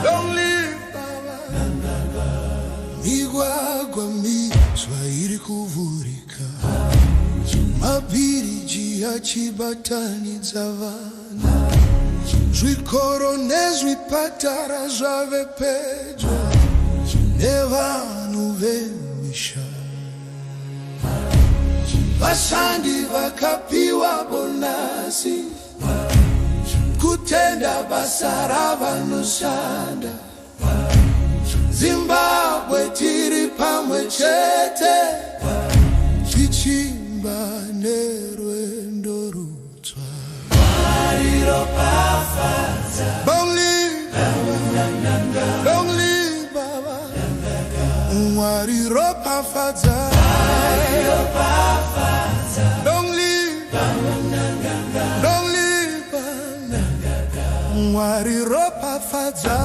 Don't leave, Migwagwa miswahili kuvurika mabiriji ya chibatani zavana zvikorone zvipatara zvave pedyo nevanhu vemisha vashandi vakapiwa bonasi kutenda basa ravanoshanda Zimbabwe tiri pamwe chete tichimba nerwendo rutsva Don't leave Baba Mwari ropafadza Don't leave Mwari ropafadza